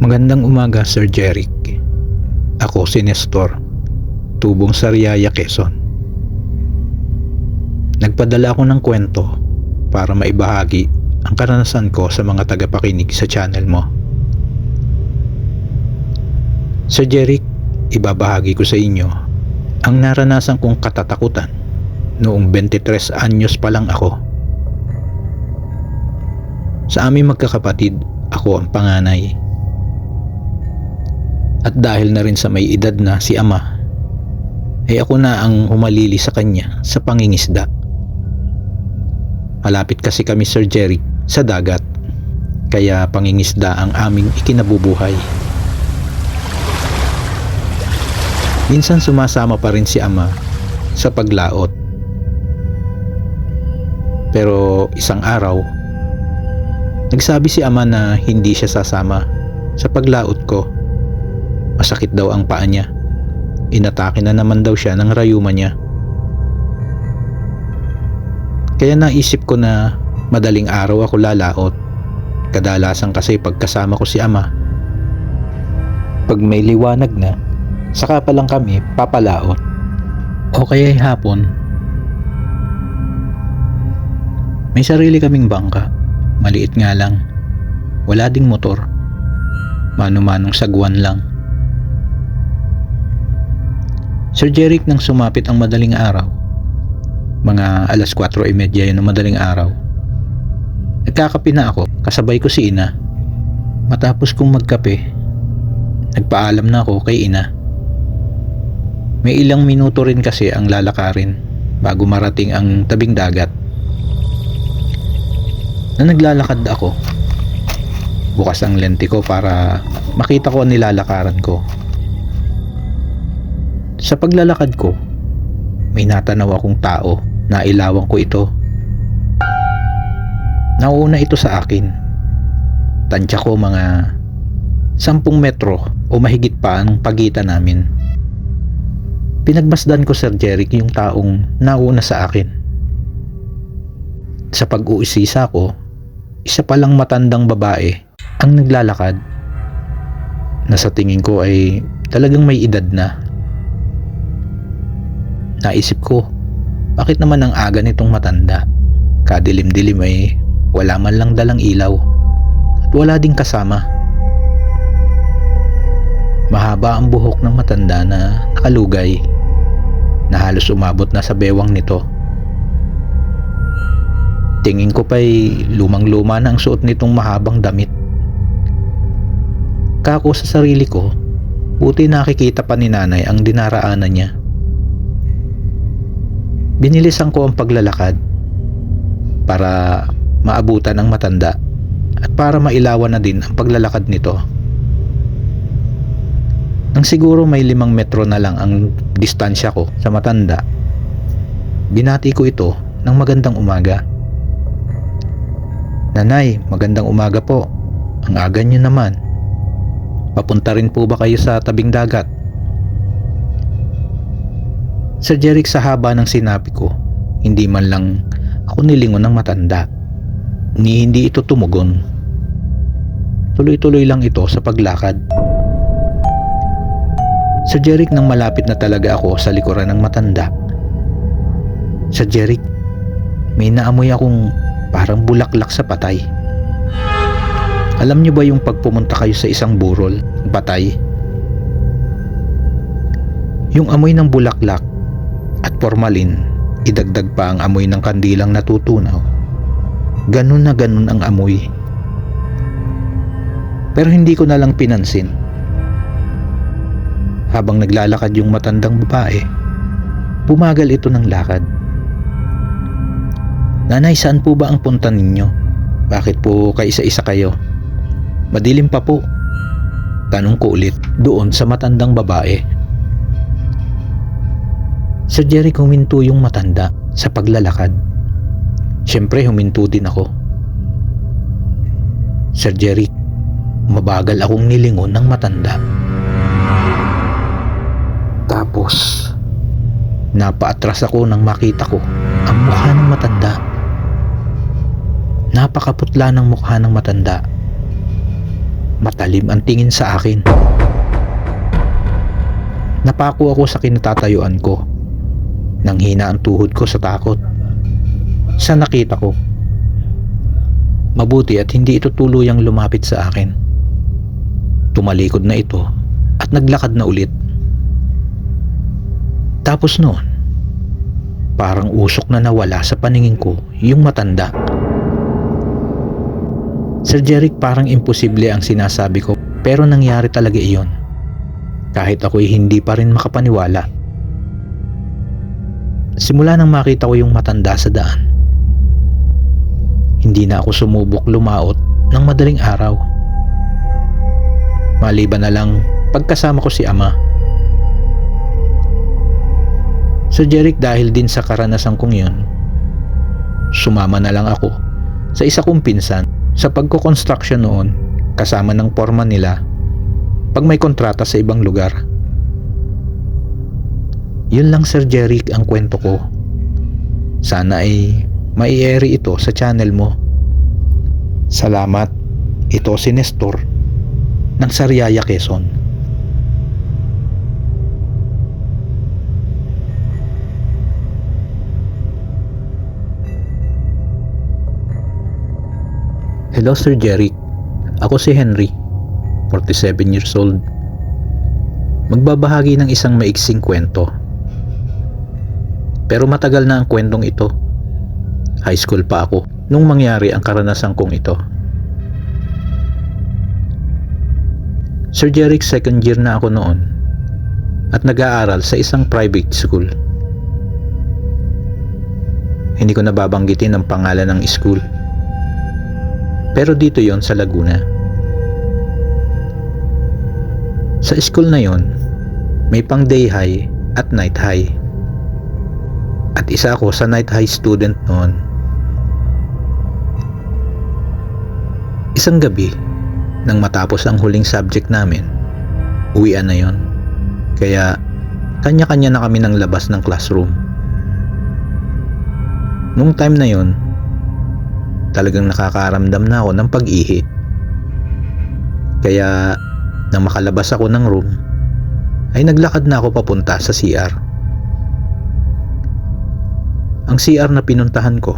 Magandang umaga, Sir Jeric. Ako si Nestor, tubong Sariaya, Quezon. Nagpadala ako ng kwento para maibahagi ang karanasan ko sa mga tagapakinig sa channel mo. Sir Jeric, ibabahagi ko sa inyo ang naranasan kong katatakutan noong 23 anyos pa lang ako. Sa aming magkakapatid, ako ang panganay. At dahil na rin sa may edad na si ama, ay ako na ang humalili sa kanya sa pangingisda. Malapit kasi kami, Sir Jeric, sa dagat, kaya pangingisda ang aming ikinabubuhay. Minsan sumasama pa rin si ama sa paglaot. Pero isang araw, nagsabi si ama na hindi siya sasama sa paglaot ko. Masakit daw ang paa niya. Inatake na naman daw siya ng rayuma niya. Kaya naisip ko na madaling araw ako lalaot. Kadalasan kasi pagkasama ko si ama, pag may liwanag na, saka pa lang kami papalaot. O kaya'y hapon. May sarili kaming bangka. Maliit nga lang. Wala ding motor. Mano-manong sagwan lang. Sir Jeric, nang sumapit ang madaling araw, mga alas 4:30 yun ng madaling araw, nagkakape na ako, kasabay ko si ina. Matapos kong magkape, nagpaalam na ako kay ina. May ilang minuto rin kasi ang lalakarin bago marating ang tabing dagat. Na naglalakad ako, bukas ang lente ko para makita ko ang nilalakaran ko. Sa paglalakad ko, may natanaw akong tao na ilawang ko ito. Nauna ito sa akin. Tansya ko mga 10 metro o mahigit pa ang pagitan namin. Pinagmasdan ko, Sir Jeric, yung taong nauna sa akin. Sa pag-uusisa ko, isa palang matandang babae ang naglalakad na sa tingin ko ay talagang may edad na. Naisip ko, bakit naman ang aga nitong matanda? Kadilim-dilim ay wala man lang dalang ilaw at wala ding kasama. Mahaba ang buhok ng matanda na nakalugay na halos umabot na sa bewang nito. Tingin ko pa'y lumang-luma na ang suot nitong mahabang damit. Kako sa sarili ko, buti nakikita pa ni nanay ang dinaraanan niya. Binilisan ko ang paglalakad para maabutan ang matanda at para mailawan na din ang paglalakad nito. Nang siguro may 5 metro na lang ang distansya ko sa matanda, binati ko ito ng magandang umaga. Nanay, magandang umaga po. Ang aga niyo naman. Papunta rin po ba kayo sa tabing dagat? Sir Jeric, sa haba ng sinabi ko, hindi man lang ako nilingon ng matanda. Hindi ito tumugon. Tuloy-tuloy lang ito sa paglakad. Sir Jeric, nang malapit na talaga ako sa likuran ng matanda, Sir Jeric, may naamoy akong parang bulaklak sa patay. Alam niyo ba yung pagpumunta kayo sa isang burol, patay? Yung amoy ng bulaklak at formalin, idagdag pa ang amoy ng kandilang natutunaw. Ganun na ganun ang amoy. Pero hindi ko na lang pinansin. Habang naglalakad yung matandang babae, bumagal ito ng lakad. Nanay, saan po ba ang punta ninyo? Bakit po kaisa-isa kayo? Madilim pa po. Tanong ko ulit doon sa matandang babae. Sir Jeric, huminto yung matanda sa paglalakad. Siyempre huminto din ako. Sir Jeric, mabagal akong nilingon ng matanda. Tapos, napaatras ako nang makita ko ang mukha ng matanda. Napakaputla ng mukha ng matanda. Matalim ang tingin sa akin. Napako ako sa kinatatayuan ko. Nanghina ang tuhod ko sa takot. Sa nakita ko. Mabuti at hindi ito tuluyang lumapit sa akin. Tumalikod na ito at naglakad na ulit. Tapos noon, parang usok na nawala sa paningin ko yung matanda. Sir Jeric, parang imposible ang sinasabi ko, pero nangyari talaga iyon. Kahit ako'y hindi pa rin makapaniwala. Simula nang makita ko yung matanda sa daan, hindi na ako sumubok lumaot ng madaling araw. Maliban na lang pagkasama ko si ama. Sir Jeric, dahil din sa karanasan kong yun, sumama na lang ako sa isa kong pinsan sa pagko-construction noon kasama ng foreman nila pag may kontrata sa ibang lugar. Yun lang, Sir Jeric, ang kwento ko. Sana ay mai-airy ito sa channel mo. Salamat. Ito si Nestor ng Sariaya, Quezon. Hello, Sir Jeric. Ako si Henry, 47 years old. Magbabahagi ng isang maiksing kwento. Pero matagal na ang kwentong ito. High school pa ako nung mangyari ang karanasan kong ito. Sir Jeric, second year na ako noon at nag-aaral sa isang private school. Hindi ko nababanggitin ang pangalan ng school. Pero dito yon sa Laguna. Sa school na yon, may pang day high at night high. At isa ako sa night high student noon. Isang gabi, nang matapos ang huling subject namin, uwian na yon. Kaya kanya-kanya na kami ng labas ng classroom. Nung time na yon, talagang nakakaramdam na ako ng pag-ihi. Kaya nang makalabas ako ng room, ay naglakad na ako papunta sa CR. Ang CR na pinuntahan ko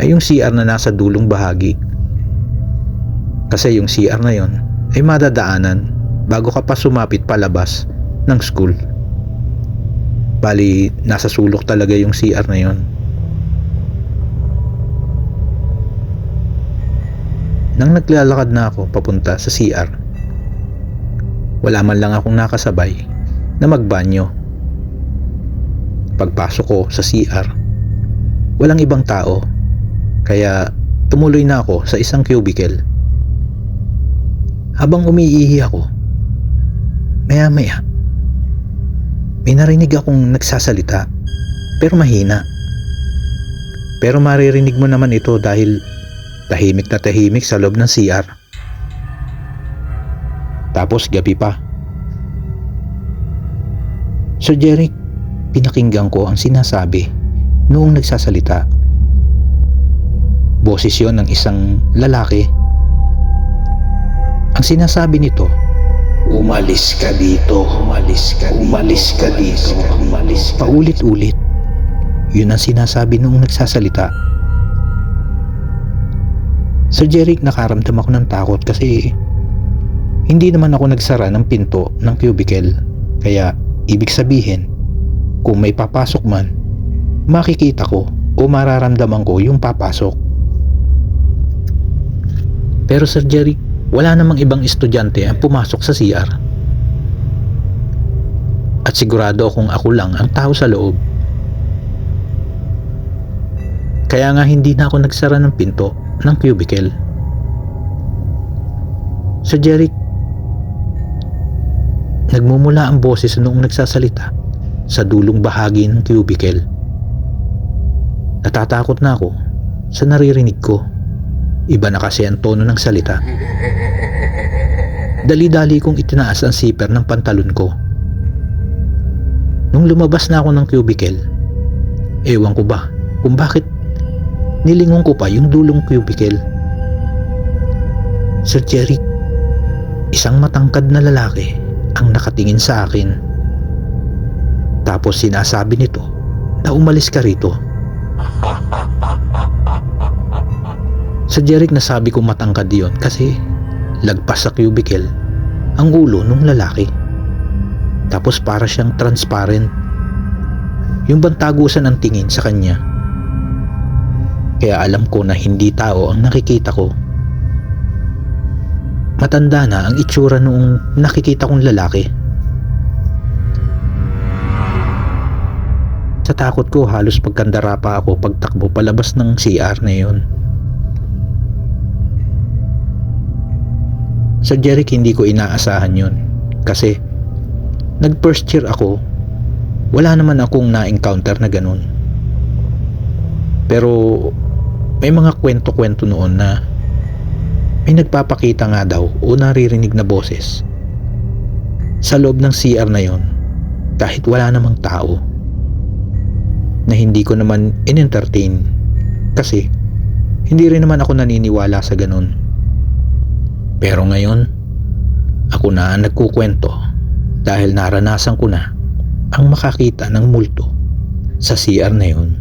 ay yung CR na nasa dulong bahagi. Kasi yung CR na yon ay madadaanan bago ka pa sumapit palabas ng school. Bali, nasa sulok talaga yung CR na yon. Nang naglalakad na ako papunta sa CR, wala man lang akong nakasabay na magbanyo. Pagpasok ko sa CR, walang ibang tao, kaya tumuloy na ako sa isang cubicle. Habang umiihi ako, maya-maya, may narinig akong nagsasalita, pero mahina. Pero maririnig mo naman ito dahil tahimik na tahimik sa loob ng CR. Tapos gabi pa. Sir Jeric, pinakinggan ko ang sinasabi noong nagsasalita. Boses yon ng isang lalaki. Ang sinasabi nito, "Umalis ka dito, umalis ka dito, umalis ka dito, umalis ka." Paulit-ulit. Yun ang sinasabi noong nagsasalita. Sir Jeric, nakaramdam ako ng takot kasi hindi naman ako nagsara ng pinto ng cubicle. Kaya ibig sabihin, kung may papasok man, makikita ko o mararamdaman ko yung papasok. Pero Sir Jeric, wala namang ibang estudyante ang pumasok sa CR. At sigurado akong ako lang ang tao sa loob. Kaya nga hindi na ako nagsara ng pinto ng cubicle. Sir Jeric, nagmumula ang boses noong nagsasalita sa dulong bahagi ng cubicle. Natatakot na ako sa naririnig ko. Iba na kasi ang tono ng salita. Dali-dali kong itinaas ang zipper ng pantalon ko. Nung lumabas na ako ng cubicle, ewan ko ba kung bakit nilingon ko pa yung dulong cubicle. Sir Jeric, Isang matangkad na lalaki ang nakatingin sa akin. Tapos sinasabi nito na umalis ka rito. Sa Jeric nasabi ko matangkad yon kasi lagpas sa cubicle ang ulo ng lalaki. Tapos para siyang transparent. Yung bang tagusan ang tingin sa kanya. Kaya alam ko na hindi tao ang nakikita ko. Matanda na ang itsura noong nakikita kong lalaki. Sa takot ko halos pagkandara pa ako pagtakbo palabas ng CR na yon. Sa Jeric hindi ko inaasahan yon kasi nag first year ako, wala naman akong na-encounter na ganun. Pero may mga kwento-kwento noon na may nagpapakita nga daw o naririnig na boses sa loob ng CR na yon kahit wala namang tao, na hindi ko naman in-entertain kasi hindi rin naman ako naniniwala sa ganun. Pero ngayon ako na ang nagkukwento dahil naranasan ko na ang makakita ng multo sa CR na yon.